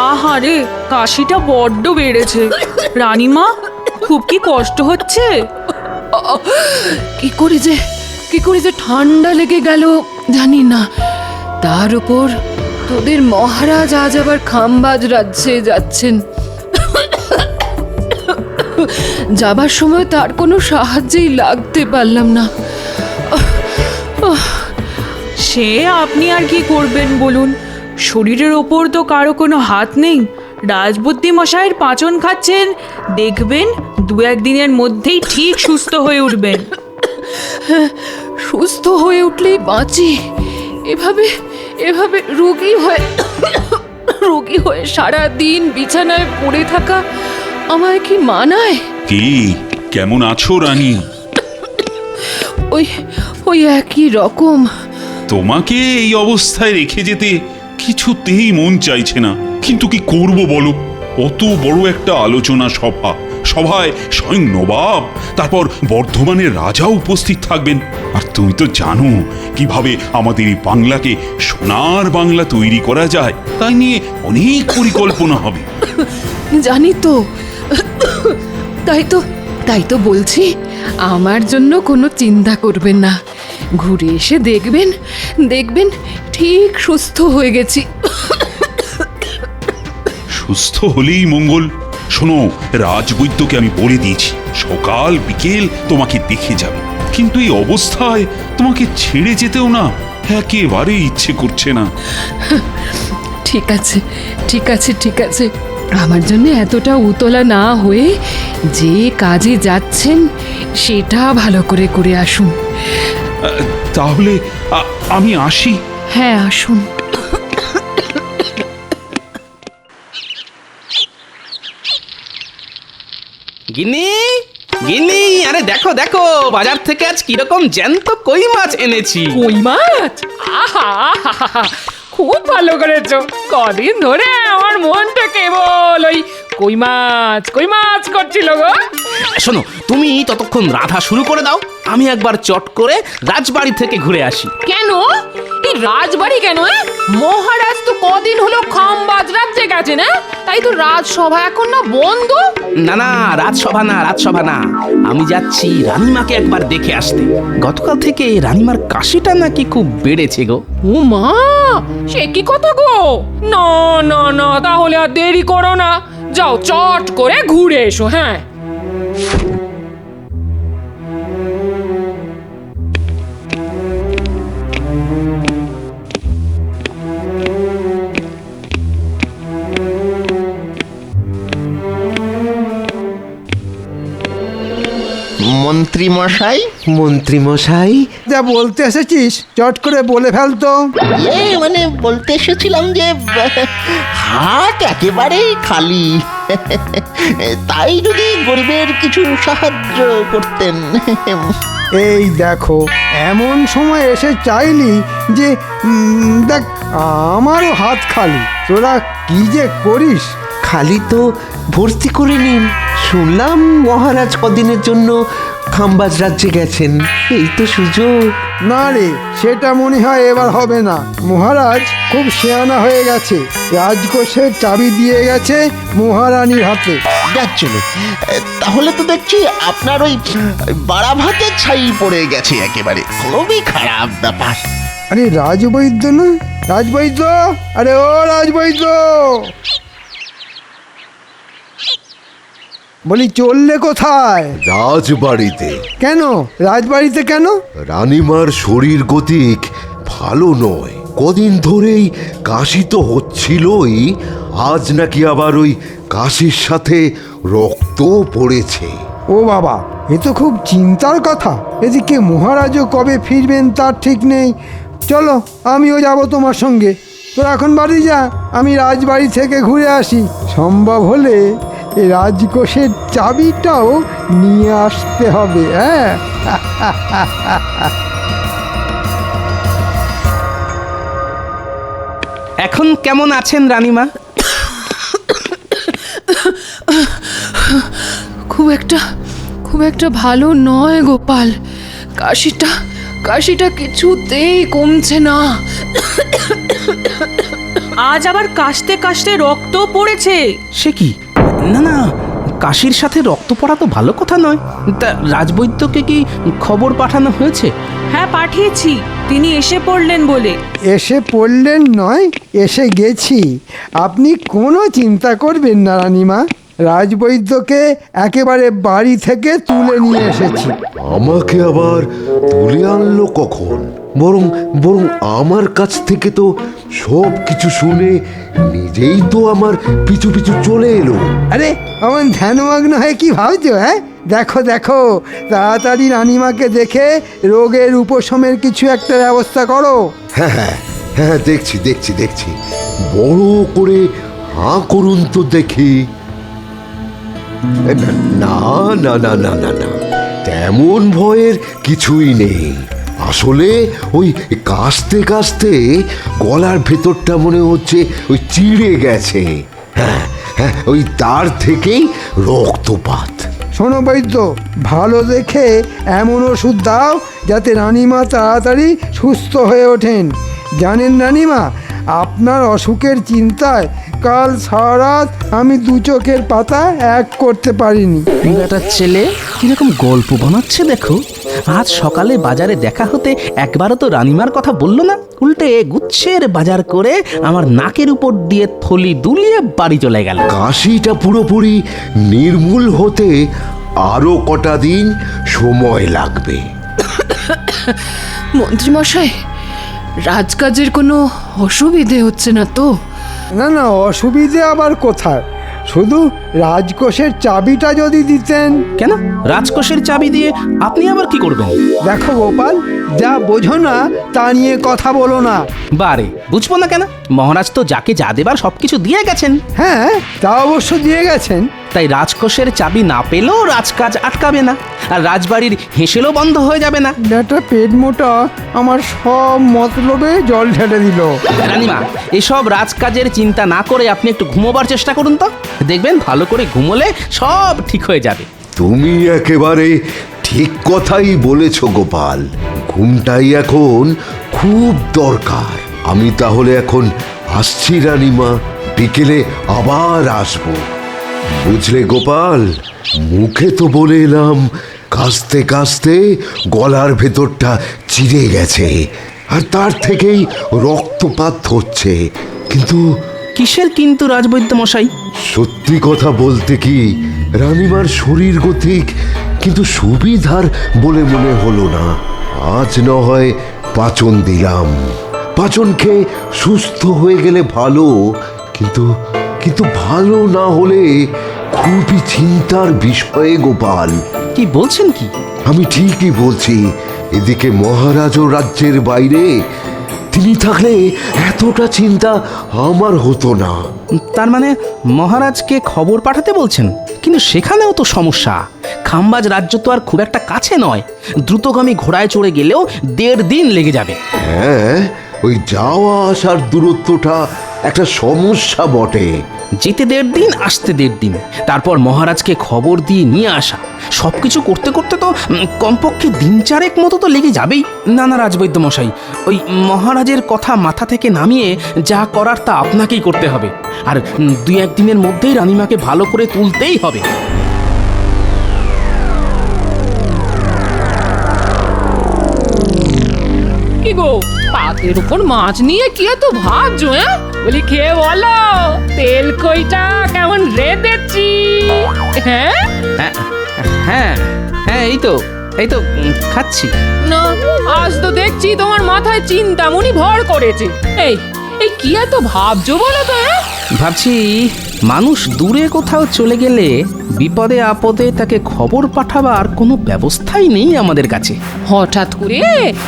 আহারে, কাশিটা বড্ড বেড়েছে। রানীমা, খুব কি কষ্ট হচ্ছে? কি করে যে ঠান্ডা লেগে গেল জানি না। তার উপর তোদের মহারাজ আজ আবার খামবাজ রাজ্যে যাচ্ছেন। যাবার সময় তার কোনো সাহায্যেই লাগতে পারলাম না। সে আপনি আর কি করবেন বলুন? শরীরের ওপর তো কারো কোনো হাত নেই। রাজবুদ্ধি মশাইয়ের পাঁচন খাচ্ছেন, দেখবেন 2-1 দিনের মধ্যেই ঠিক সুস্থ হয়ে উঠবেন। সুস্থ হয়ে উঠলেই বাঁচি। এভাবে রোগী হয়ে সারা দিন বিছানায় পড়ে থাকা আমায় কি মানায়? কি, কেমন আছো রানী? ওই একই রকম। তোমাকে এই অবস্থায় রেখে যেতে কিছুতেই মন চাইছে না, কিন্তু কি করব বলো? অত বড় একটা আলোচনা সভায় স্বয়ং নবাব, তারপর বর্ধমানের রাজা উপস্থিত থাকবেন। আর তুমি তো জানো কিভাবে আমাদের এই বাংলাকে সোনার বাংলা তৈরি করা যায়। তাই নিয়ে অনেক পরিকল্পনা হবে। জানি তো, তাই তো বলছি, আমার জন্য কোনো চিন্তা করবেন না। ঘুরে এসে দেখবেন ঠিক সুস্থ হয়ে গেছি। সুস্থ হলেই মঙ্গল। শোনো, রাজবৈদ্যকে আমি বলে দিয়েছি সকাল বিকেল তোমাকে দেখে যাবে, কিন্তু এই অবস্থায় তোমাকে ছেড়ে যেতেও না একেবারে ইচ্ছে করছে না। ঠিক আছে, আমার জন্য এতটা উতলা না হয়ে যে কাজে যাচ্ছেন সেটা ভালো করে আসুন। তাহলে আমি আসি। হ্যাঁ, আসুন। গিন্নি, আরে দেখো বাজার থেকে আজ কিরকম জ্যান্ত কই মাছ এনেছি। কই মাছ? আহা, খুব ভালো করেছো। কদিন ধরে আমার মনটা কেবল ওই কই মাছ করছিল গো। শোনো, তুমি ততক্ষণ রাধা শুরু করে দাও, আমি একবার চট করে রাজবাড়ি থেকে ঘুরে আসি। কেন? এই রাজবাড়ি কেন? মহারাজ তো কদিন হলো খামবাজ রাজ্যে গেছে না, তাই তো রাজসভা এখন না বন্ধ। না, রাজসভা না, আমি যাচ্ছি রানীমাকে একবার দেখে আসতে। গতকাল থেকে রানীমার কাশিটা নাকি খুব বেড়েছে গো। ও মা, সে কি কথা গো? না, তাহলে আর দেরি করো না, যাও চট করে ঘুরে এসো। হ্যাঁ, মন্ত্রীমশাই, যা বলতে এসেছিস চট করে বলে ফেলতো। মানে বলতে এসেছিলাম যে হাট একেবারেই খালি, তাই যদি গরিবের কিছু সাহায্য করতেন। এই দেখো, এমন সময় এসে চাইলি যে দেখ আমারও হাত খালি, তোরা কি যে করিস। খালি তো ভর্তি করে নিন। শুনলাম মহারাজ কদিনের জন্য খামবাজ রাজ্যে গেছেন, এই তো সুযোগ। না রে, সেটা মনে হয় এবার হবে না। মহারাজ খুব শেয়ানা হয়ে গেছে, রাজকোষের চাবি দিয়ে গেছে মহারানীর হাতে। যাচ্ছিল, তাহলে তো দেখছি আপনার ওই বাড়া ভাতের ছাই পড়ে গেছে একেবারে। খুবই খারাপ ব্যাপার। আরে রাজবৈদ্য না? রাজবৈদ্য, আরে ও রাজবৈদ্য, বলি চললে কোথায়? রাজবাড়িতে। কেন রাজবাড়িতে কেন? রানীমার শরীর গতিক ভালো নয়, কদিন ধরেই কাশি তো হচ্ছিলই, আজ নাকি আবার ওই কাশির সাথে রক্ত পড়েছে। ও বাবা, এ তো খুব চিন্তার কথা। এদিকে মহারাজও কবে ফিরবেন তার ঠিক নেই। চলো, আমিও যাব তোমার সঙ্গে। তোরা এখন বাড়ি যা, আমি রাজবাড়ি থেকে ঘুরে আসি। সম্ভব হলে এই রাজকোষের চাবিটাও নিয়ে আসতে হবে। হ্যাঁ, এখন কেমন আছেন রানীমা? খুব একটা ভালো নয় গোপাল। কাশিটা কিছুতেই কমছে না। আজ আবার কাশতে কাশতে রক্ত পড়েছে। সে কি? না না, কাশির সাথে রক্ত পড়া তো ভালো কথা নয়। তা রাজবৈদ্যকে কি খবর পাঠানো হয়েছে? হ্যাঁ, পাঠিয়েছি, তিনি এসে পড়লেন বলে। এসে পড়লেন নয়, এসে গেছি। আপনি কোনো চিন্তা করবেন না রানীমা, রাজবৈদ্যকে একেবারে বাড়ি থেকে তুলে নিয়ে এসেছি। আমাকে আবার তুলে আনলো কখন? বরং বরং আমার কাছ থেকে তো সব কিছু শুনে নিজেই তো আমার পিছু পিছু চলে এলো। আরে আমার ধ্যানমগ্ন হয়ে কি ভাবছো? হ্যাঁ, দেখো দেখো, তাড়াতাড়ি রানীমাকে দেখে রোগের উপশমের কিছু একটা ব্যবস্থা করো। হ্যাঁ হ্যাঁ হ্যাঁ, দেখছি দেখছি দেখছি, বড় করে হাঁ করুন তো দেখি। না না না না না না, তেমন ভয়ের কিছুই নেই। আসলে ওই কাশতে কাশতে গলার ভেতরটা মনে হচ্ছে ওই চিড়ে গেছে। হ্যাঁ হ্যাঁ, ওই তার থেকেই রক্তপাত। শোনো বৈদ্য, ভালো দেখে এমন ওষুধ দাও যাতে রানীমা তাড়াতাড়ি সুস্থ হয়ে ওঠেন। জানেন রানীমা, আপনার অসুখের চিন্তায় কাল সারা রাত আমি দু চোখের পাতা এক করতে পারিনি। বেটার ছেলে কিরকম গল্প বানাচ্ছে দেখো। আজ সকালে বাজারে দেখা হতে একবারও তো রানীমার কথা বললো না, উল্টে গুচ্ছের বাজার করে আমার নাকের উপর দিয়ে থলি দুলিয়ে বাড়ি চলে গেল। কাশিটা পুরোপুরি নির্মূল হতে আরো কটা দিন সময় লাগবে। মন্ত্রীমশাই, রাজকাজের কোনো অসুবিধে হচ্ছে না তো? না না, অসুবিধে আবার কোথায়, শুধু রাজকোষের চাবিটা যদি দিতেন। কেন, রাজকোষের চাবি দিয়ে আপনি আবার কি করবেন? দেখো গোপাল, যা বোঝো না তা নিয়ে কথা বলো না। বারে, বুঝবো না কেন? মহারাজ তো যাকে যা দেবার সবকিছু দিয়ে গেছেন। হ্যাঁ, তা অবশ্য দিয়ে গেছেন। তাই রাজকোষের চাবি না পেলেও রাজকাজ আটকাবে না, আর রাজবাড়ির হেসেলও বন্ধ হয়ে যাবে না। ব্যাটা পেট মোটা আমার সব মতলবে জল ঢেলে দিল। রানীমা, এসব রাজকাজের চিন্তা না করে আপনি একটু ঘুমোবার চেষ্টা করুন তো, দেখবেন ভালো করে ঘুমোলে সব ঠিক হয়ে যাবে। তুমি একেবারে ঠিক কথাই বলেছ গোপাল, ঘুমটাই এখন খুব দরকার। আমি তাহলে এখন আসছি রানীমা, বিকেলে আবার আসবো। বুঝলে গোপাল, মুখে তো বলে এলাম কাশতে কাশতে গলার ভেতরটা চিড়ে গেছে আর তার থেকেই রক্তপাত হচ্ছে, কিন্তু কিসের কিন্তু রাজবৈদ্য মশাই? সত্যি কথা বলতে কি, রানীমার শরীর গতিক কিন্তু সুবিধার বলে মনে হলো না। আজ না হয় পাচন দিলাম, পাচন খেয়ে সুস্থ হয়ে গেলে ভালো, কিন্তু কিন্তু ভালো না হলে খুবই চিন্তার বিষয়ে গোপাল। কি বলছেন কি? আমি ঠিকই বলছি। এদিকে মহারাজও রাজ্যের বাইরে, তিনি থাকলে এতটা চিন্তা আমার হতো না। তার মানে মহারাজকে খবর পাঠাতে বলছেন? কিন্তু সেখানেও তো সমস্যা। খাম্বাজ রাজ্য তো আর খুব একটা কাছে নয়, দ্রুতগামী ঘোড়ায় চড়ে গেলেও 1.5 দিন লেগে যাবে। হ্যাঁ, ওই যাওয়া আসার দূরত্বটা একটা সমস্যা বটে। যেতে 1.5 দিন, আসতে 1.5 দিন, তারপর মহারাজকে খবর দিয়ে নিয়ে আসা, সবকিছু করতে করতে তো কমপক্ষে 3-4 মতো তো লেগে যাবেই। না না রাজবৈদ্য মশাই, ওই মহারাজের কথা মাথা থেকে নামিয়ে যা করার তা আপনাকেই করতে হবে, আর 2-1 দিনের মধ্যেই রানীমাকে ভালো করে তুলতেই হবে। কি গো, পাতের উপর মাছ নিয়ে কি এত ভাবছো? হ্যাঁ, বলি খেয়ে বলো, তেল কইটা কেমন রেঁধেছি? হ্যাঁ হ্যাঁ হ্যাঁ হ্যাঁ, এই তো খাচ্ছি। না, আজ তো দেখছি তোমার মাথায় চিন্তামণি ভর করেছে। এই এই কি এত ভাবছো বলো তো? হ্যাঁ, ভাবছি মানুষ দূরে কোথাও চলে গেলে বিপদে আপদে তাকে খবর পাঠাবার কোনো ব্যবস্থাই নেই আমাদের কাছে। হঠাৎ করে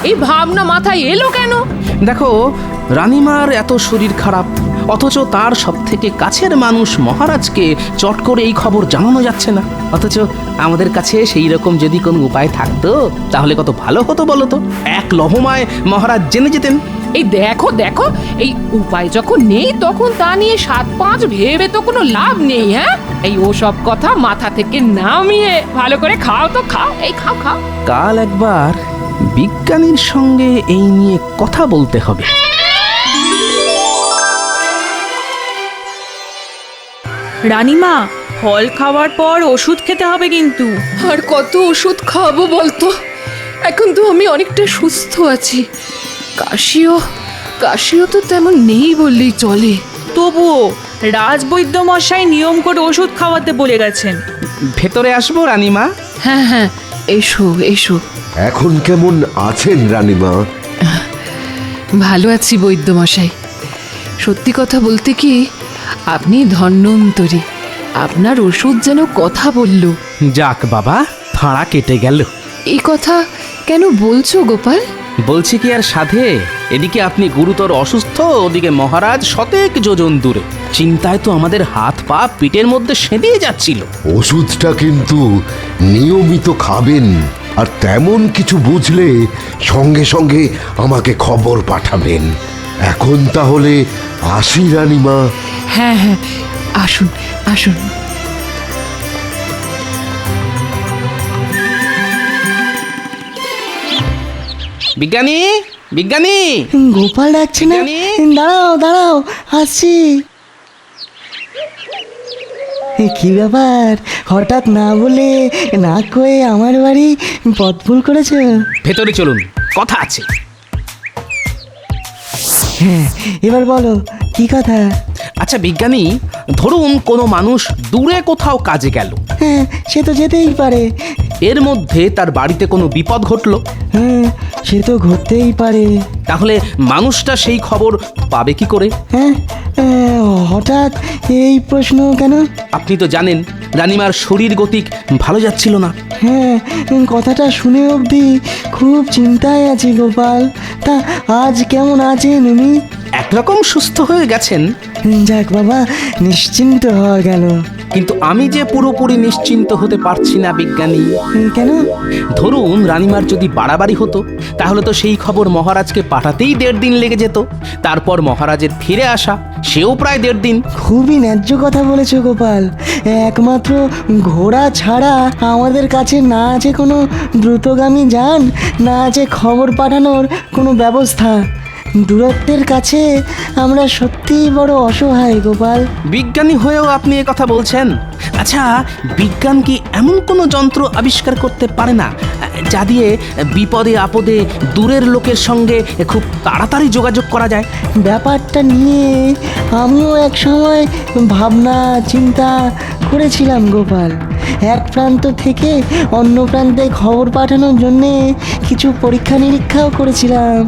এই ভাবনা মাথায় এলো কেন? দেখো, রানীমার এত শরীর খারাপ, অথচ তার সব থেকে কাছের মানুষ মহারাজকে চট করে এই খবর জানানো যাচ্ছে না। অথচ আমাদের কাছে সেই রকম যদি কোনো উপায় থাকতো তাহলে কত ভালো হতো বলো তো। এক লহমায় মহারাজ জেনে যেতেন। এই দেখো দেখো, এই উপায় যখন নেই তখন তা নিয়ে 7-5 ভেবে তো কোনো লাভ নেই। হ্যাঁ, এই ওসব কথা মাথা থেকে নামিয়ে ভালো করে খাও তো খাও, এই খাও খাও। কাল একবার বিজ্ঞানীর সঙ্গে এই নিয়ে কথা বলতে হবে। রানীমা, ফল খাওয়ার পর ওষুধ খেতে হবে কিন্তু। আর কত ওষুধ খাবো বলতো? এখন তো আমি অনেকটা সুস্থ আছি। কাশিও তো তেমন নেই বললেই চলে। তবুও রাজবৈদ্য মশাই নিয়ম করে ওষুধ খাওয়াতে বলে গেছেন। ভেতরে আসবো রানীমা? হ্যাঁ হ্যাঁ, এসো এসো। এখন কেমন আছেন রানীমা? ভালো আছি বৈদ্যমশাই। সত্যি কথা বলতে কি, আপনি ধন্বন্তরী। আপনার ওষুধ যেন কথা বলল। যাক বাবা, ফাঁড়া কেটে গেল। এই কথা কেন বলছো গোপাল? বলছি কি আর সাধে, এদিকে আপনি গুরুতর অসুস্থ, ওদিকে মহারাজ শতেক যোজন দূরে। চিন্তায় তো আমাদের হাত পা পিঠের মধ্যে সেঁধিয়ে যাচ্ছিল। ওষুধটা কিন্তু নিয়মিত খাবেন, আর তেমন কিছু বুঝলে সঙ্গে সঙ্গে আমাকে খবর পাঠাবেন। এখন তাহলে আসি রানীমা। হ্যাঁ হ্যাঁ, আসুন আসুন। বিজ্ঞানী, বিজ্ঞানী! গোপাল ডাকছে না? বিজ্ঞানী! দাঁড়াও দাঁড়াও, আসছি। কি ব্যাপার, হঠাৎ না বলে না কয়ে আমার বাড়ি পথ ভুল করেছো? ভেতরে চলুন, কথা আছে। হ্যাঁ, এবার বলো কি কথা? আচ্ছা বিজ্ঞানী, ধরুন কোনো মানুষ দূরে কোথাও কাজে গেল, হ্যাঁ, সে তো যেতেই পারে। এর মধ্যে তার বাড়িতে কোনো বিপদ ঘটলো, হ্যাঁ, সে তো ঘটতেই পারে। তাহলে মানুষটা সেই খবর পাবে কি করে? হ্যাঁ, হঠাৎ এই প্রশ্ন কেন? আপনি তো জানেন রানীমার শরীর গতিক ভালো যাচ্ছিল না। হ্যাঁ, কথাটা শুনে অবধি খুব চিন্তায় আছি গোপাল। তা আজ কেমন আছেন উনি? একরকম সুস্থ হয়ে গেছেন, যাক বাবা, নিশ্চিন্ত হওয়া গেল। কিন্তু আমি যে পুরোপুরি নিশ্চিন্ত হতে পারছি না বিজ্ঞানী। কেন? ধরুন রানীমার যদি বাড়াবাড়ি হতো, তাহলে তো সেই খবর মহারাজকে পাঠাতেই 1.5 দিন লেগে যেত। তারপর মহারাজের ফিরে আসা, সেও প্রায় 1.5 দিন। খুবই ন্যায্য কথা বলেছো গোপাল। একমাত্র ঘোড়া ছাড়া আমাদের কাছে না আছে কোনো দ্রুতগামী যান, না আছে খবর পাঠানোর কোনো ব্যবস্থা। দূরত্বের কাছে আমরা সত্যিই বড় অসহায় গোপাল। বিজ্ঞানী হয়েও আপনি এ কথা বলছেন? আচ্ছা, বিজ্ঞান কি এমন কোনো যন্ত্র আবিষ্কার করতে পারে না যা দিয়ে বিপদে আপদে দূরের লোকের সঙ্গে খুব তাড়াতাড়ি যোগাযোগ করা যায়? ব্যাপারটা নিয়ে আমিও এক সময় ভাবনা চিন্তা করেছিলাম গোপাল। এক প্রান্ত থেকে অন্য প্রান্তে খবর পাঠানোর জন্যে কিছু পরীক্ষা নিরীক্ষাও করেছিলাম,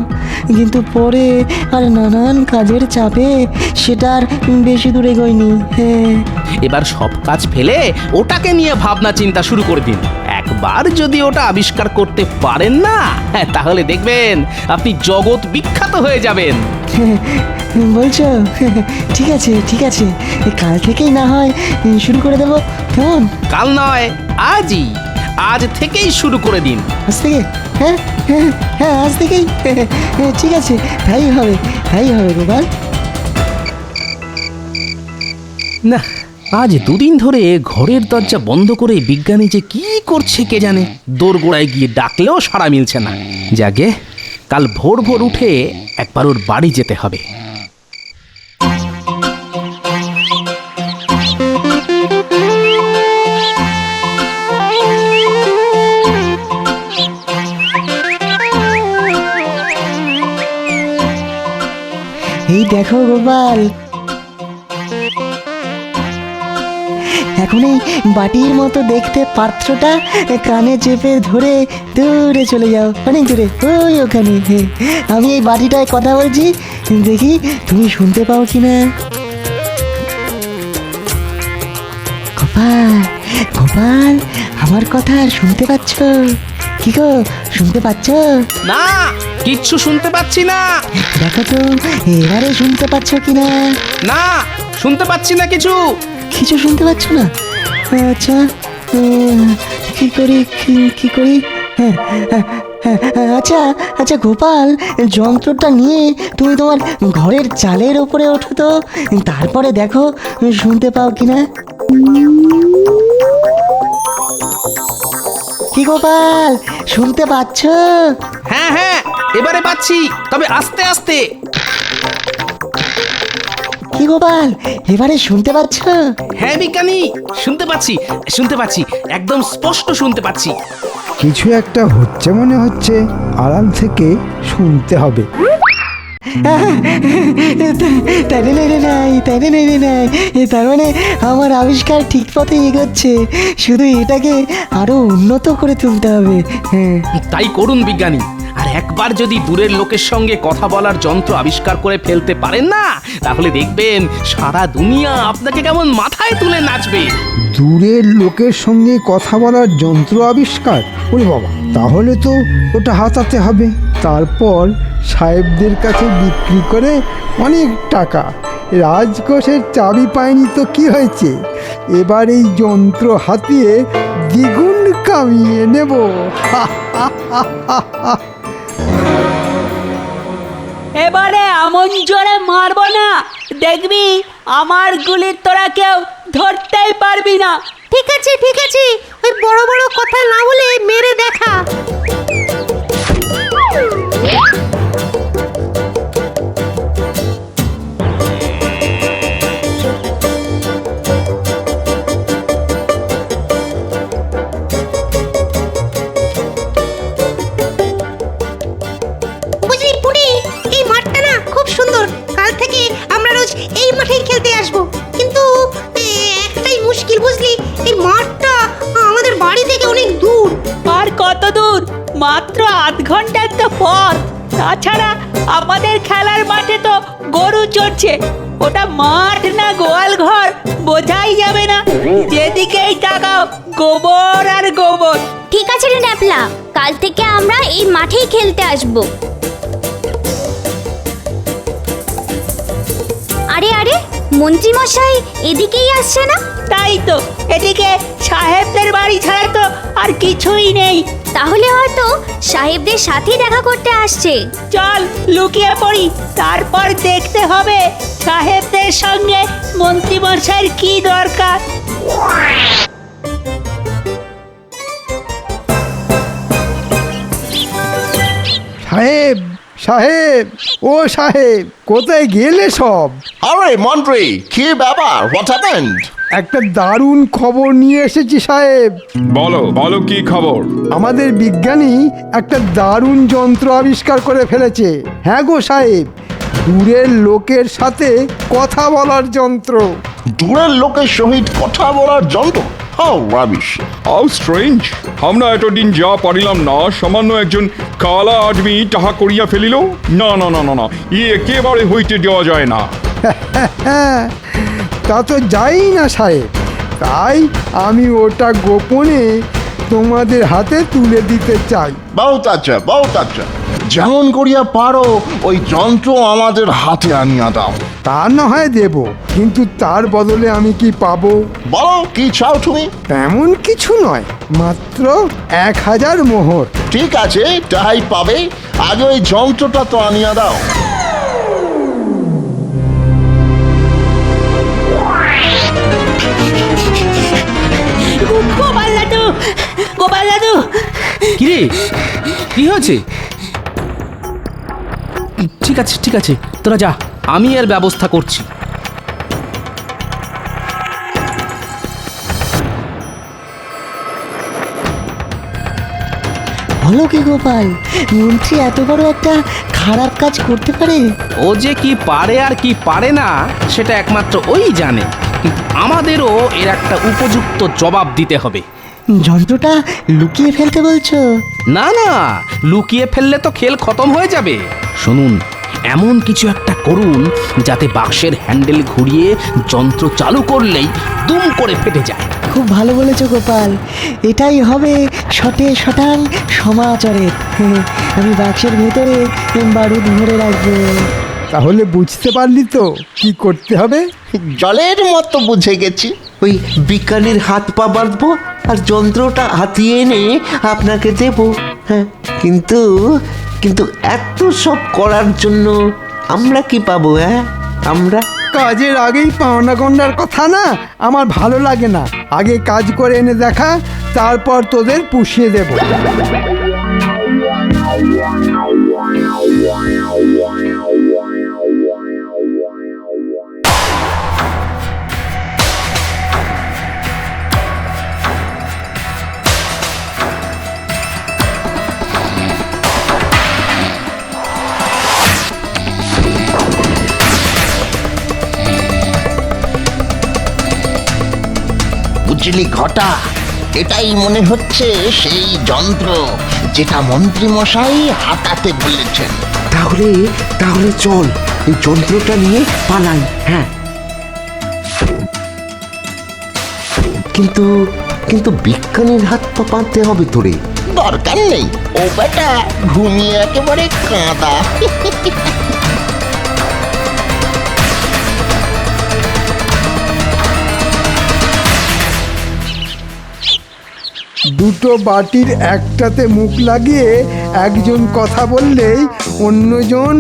কিন্তু পরে আর নানান কাজের চাপে সেটা আর বেশি দূরে গইনি। হ্যাঁ, এবার সব কাজ ফেলে ওটাকে নিয়ে ভাবনা চিন্তা শুরু করে দিন। একবার যদি ওটা আবিষ্কার করতে পারেন না, তাহলে দেখবেন আপনি জগৎ বিখ্যাত হয়ে যাবেন। বলছো? ঠিক আছে ঠিক আছে, কাল থেকেই না হয় শুরু করে দেবো, কেমন? কাল নয়, আজই, আজ থেকেই শুরু করে দিন। আজ থেকে? হ্যাঁ হ্যাঁ হ্যাঁ, আজ থেকেই। ঠিক আছে, তাই হবে গোপাল। না, আজ 2 দিন ধরে ঘরের দরজা বন্ধ করে বিজ্ঞানী যে কি করছে কে জানে। দোরগোড়ায় গিয়ে ডাকলেও সাড়া মিলছে না। যাকে কাল ভোর ভোর উঠে একবার ওর বাড়ি যেতে হবে। এই দেখো গোপাল, এখন এই বাটির মতো দেখতে পাত্রটা কানে চেপে ধরে দূরে চলে যাও, অনেক দূরে, ওই ওখানে। আমি এই বাটিটায় কথা বলছি, দেখি তুমি শুনতে পাও কিনা। গোপাল গোপাল, আমার কথা শুনতে পাচ্ছ? কি গো, শুনতে পাচ্ছ? না, কিচ্ছু শুনতে পাচ্ছি না। দেখো তো এবারে শুনতে পাচ্ছ কিনা। না, শুনতে পাচ্ছি না কিছু। কিছু শুনতে পাচ্ছ না? আচ্ছা, কি করি কি করি? আচ্ছা আচ্ছা গোপাল, যন্ত্রটা নিয়ে তুমি তোমার ঘরের চালের ওপরে ওঠো তো, তারপরে দেখো শুনতে পাও কিনা। কি গোপাল, শুনতে পাচ্ছ? হ্যাঁ হ্যাঁ, এবারে পাচ্ছি, তবে আস্তে আস্তে। কি কি গোপাল, এবারে শুনতে পাচ্ছ? হ্যাঁ বিজ্ঞানী, শুনতে পাচ্ছি, একদম স্পষ্ট শুনতে পাচ্ছি। কিছু একটা হচ্ছে মনে হচ্ছে, আড়াল থেকে শুনতে হবে। তার মানে আমার আবিষ্কার ঠিক পথে এগোচ্ছে, শুধু এটাকে আরো উন্নত করে তুলতে হবে। হ্যাঁ, তাই করুন বিজ্ঞানী। আর একবার যদি দূরের লোকের সঙ্গে কথা বলার যন্ত্র আবিষ্কার করে ফেলতে পারেন না, তাহলে দেখবেন সারা দুনিয়া আপনাকে কেমন মাথায় তুলে নাচবে। দূরের লোকের সঙ্গে কথা বলার যন্ত্র আবিষ্কার? ওরে বাবা, তাহলে তো ওটা হাতাতে হবে, তারপর সাহেবদের কাছে বিক্রি করে অনেক টাকা। রাজকোষের চাবি পায়নি তো কি হয়েছে, এবার এই যন্ত্র হাতিয়ে দ্বিগুণ কামিয়ে নেব। এবারে আমন জোরে মারবো না, দেখবি আমার গুলি তোরা কেউ ধরতেই পারবি না। ঠিক আছে ঠিক আছে, ওই বড় বড় কথা না বলে মেরে দেখা। বুঝলি পুনি, এই মাঠটা না খুব সুন্দর, কাল থেকে আমরা রোজ এই মাঠেই খেলতে আসবো। কিন্তু একটাই মুশকিল বুঝলি, এই মাঠটা আমাদের বাড়ি থেকে অনেক দূর। আর কত দূর? মাত্র আধ ঘন্টার তো পথ। তাছাড়া আমাদের খেলার মাঠে তো গরু চড়ছে, ওটা মাঠ না গোয়াল ঘর বোঝাই যাবে না। যেদিকেই তাকাও গোবর আর গোবর। ঠিক আছে রে ন্যাপলা, কাল থেকে আমরা এই মাঠেই খেলতে আসবো। আরে আরে, মন্ত্রী মশাই এদিকেই আসছে না? তাই তো, এদিকে সাহেবদের বাড়ি ছাড়া তো আর কিছুই নেই। তাহলে হয়তো সাহেবদের সাথেই দেখা করতে আসছে। চল লুকিয়ে পড়ি, তারপর দেখতে হবে সাহেবদের সঙ্গে মন্ত্রী মশাইয়ের কি দরকার। সাহেব সাহেব, ও সাহেব, কোথায় গেলে সব? আরে মন্ত্রী, কি ব্যাপার? What happened? একটা দারুণ খবর নিয়ে এসেছি সাহেব। বলো বলো, কি খবর? আমাদের বিজ্ঞানী একটা দারুণ যন্ত্র আবিষ্কার করে ফেলেছে। হ্যাঁ গো সাহেব, দূরের লোকের সাথে কথা বলার যন্ত্র। দূরের লোকের সহিত কথা বলার যন্ত্র? How rubbish! How strange! আমরা এতদিন যা পারিলাম না, সামান্য একজন কালা আদমি তাহা করিয়া ফেলিল। না না না না না, একেবারে হইতে দেওয়া যায় না। তা তো যাই না সাহেব, তাই আমি ওটা গোপনে তোমাদের হাতে তুলে দিতে চাই। বহুত আচ্ছা। যেমন করিয়া পারো ওই যন্ত্র আমাদের হাতে আনিয়া দাও। তা না হয় দেব, কিন্তু তার বদলে আমি কি পাবো? বলো, কি চাও তুমি? তেমন কিছু নয়, মাত্র 1000 মোহর। ঠিক আছে, তাই পাবে। আগে ওই যন্ত্রটা তো আনিয়া দাও। গোপাল দাদু। কিরে, কি হয়েছে? ঠিক আছে, তোরা যা, আমি এর ব্যবস্থা করছি। বলো কি গোপাল, মন্ত্রী এত বড় একটা খারাপ কাজ করতে পারে? ও যে কি পারে আর কি পারে না, সেটা একমাত্র ওই জানে। কিন্তু আমাদেরও এর একটা উপযুক্ত জবাব দিতে হবে। যন্ত্রটা লুকিয়ে ফেলতে বলছো? না না, লুকিয়ে ফেললে তো খেল খতম হয়ে যাবে। শুনুন, এমন কিছু একটা করুন যাতে বাক্সের হ্যান্ডেল ঘুরিয়ে যন্ত্র চালু করলেই দুম করে ফেটে যায়। খুব ভালো বলেছো গোপাল, এটাই হবে শটে শটাং সমাচারের। আমি বাক্সের ভেতরে বারুদ ভরে রাখবো। তাহলে বুঝতে পারলি তো কি করতে হবে? জলের মতো বুঝে গেছি। ওই বিজ্ঞানীর হাত পা বাঁধবো আর যন্ত্রটা হাতিয়ে এনে আপনাকে দেব। হ্যাঁ, কিন্তু কিন্তু এত সব করার জন্য আমরা কি পাবো? হ্যাঁ, আমরা কাজের আগেই পাওনা গন্ডার কথা না আমার ভালো লাগে না। আগে কাজ করে এনে দেখা, তারপর তোদের পুষিয়ে দেব। বিজলি ঘটা এটাই মনে হচ্ছে সেই যন্ত্র যেটা মন্ত্রী মশাই হাতাতে বলেছেন। তাহলে তাহলে চল এই যন্ত্রটা নিয়ে পালাই। হ্যাঁ, কিন্তু কিন্তু বিজ্ঞানীর হাত পা বাঁধতে হবে তোরে। দরকার নেই, ও বেটা ঘুমিয়ে একেবারে কাঁদা। দুটো বাটির একটাতে মুখ লাগিয়ে একজন কথা বললেই অন্যজন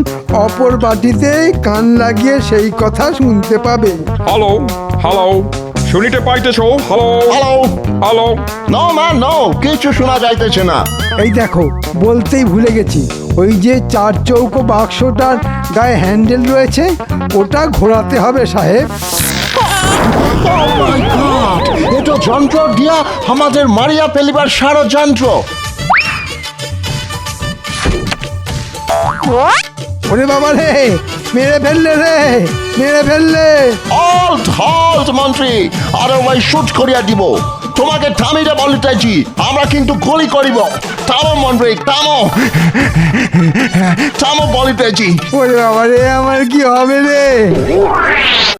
অপর বাটিতে কান লাগিয়ে সেই কথা শুনতে পাবে। হ্যালো হ্যালো, শুনিতে পাইতেছো? Hello hello hello. No man no, কিছু শোনা যাইতেছে না। এই দেখো, বলতেই ভুলে গেছি, ওই যে 4 চৌকো বাক্সটার গায়ে হ্যান্ডেল রয়েছে ওটা ঘোরাতে হবে সাহেব। এটা যন্ত্র দিয়া আমাদের মারিয়া ফেলিবার ষড়যন্ত্র। ওরে বাবা রে, মেরে ফেললে রে, মেরে ফেললে। হল্ট হল্ট মন্ত্রী, আরে ওই শুট করিয়া দিব। তোমাকে থামিতে বলিতেছি, আমরা কিন্তু গুলি করিব। থামো মন্ত্রী, থামো থামো বলিতেছি। ওরে বাবা রে, আমার কি হবে রে?